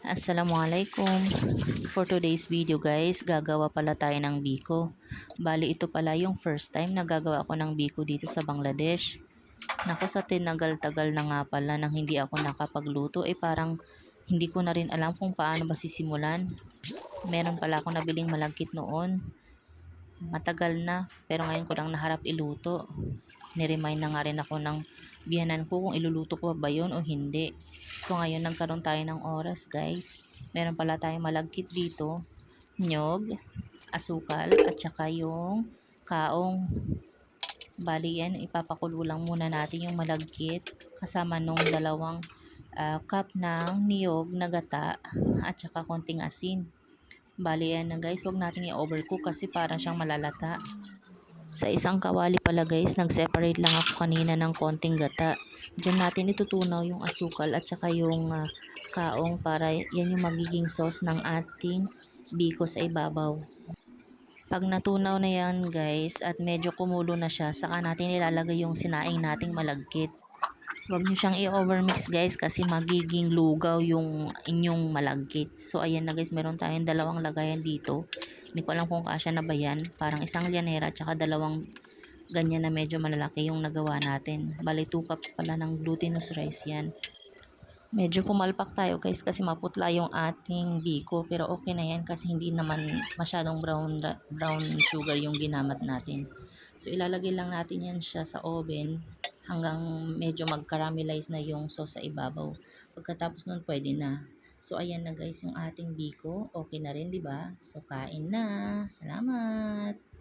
Assalamualaikum. For today's video guys, gagawa pala tayo ng biko. Bali ito pala yung first time na gagawa ako ng biko dito sa Bangladesh. Naku, sa tinagal-tagal na nga pala nang hindi ako nakapagluto, parang hindi ko na rin alam kung paano ba sisimulan. Meron pala ako nabiling malagkit noon. Matagal na, pero ngayon ko lang naharap iluto. Niremind na nga rin ako ng biyanan ko kung iluluto ko ba yun o hindi. So ngayon nagkaroon tayo ng oras guys. Meron pala tayong malagkit dito, nyog, asukal at saka yung kaong. Bali yan, ipapakulo lang muna natin yung malagkit kasama nung dalawang cup ng niyog na gata at saka konting asin. Bali yan na guys, wag natin i-overcook kasi parang siyang malalata. Sa isang kawali pala guys, nag-separate lang ako kanina ng konting gata. Diyan natin itutunaw yung asukal at saka yung kaong para yan yung magiging sauce ng ating biko sa ibabaw. Pag natunaw na yan guys at medyo kumulo na siya, saka natin ilalagay yung sinaing nating malagkit. Huwag nyo siyang i-overmix guys kasi magiging lugaw yung inyong malagkit. So ayan na guys, meron tayong dalawang lagayan dito. Hindi ko alam kung kasya na ba yan. Parang isang lyanera at saka dalawang ganyan na medyo malalaki yung nagawa natin. Bali 2 cups pala ng glutinous rice yan. Medyo pumalpak tayo guys kasi maputla yung ating biko, pero okay na yan kasi hindi naman masyadong brown sugar yung ginamit natin. So ilalagay lang natin yan siya sa oven hanggang medyo mag-caramelize na yung sauce sa ibabaw. Pagkatapos nun pwede na. So ayan na guys yung ating biko. Okay na rin, 'di ba? So kain na. Salamat.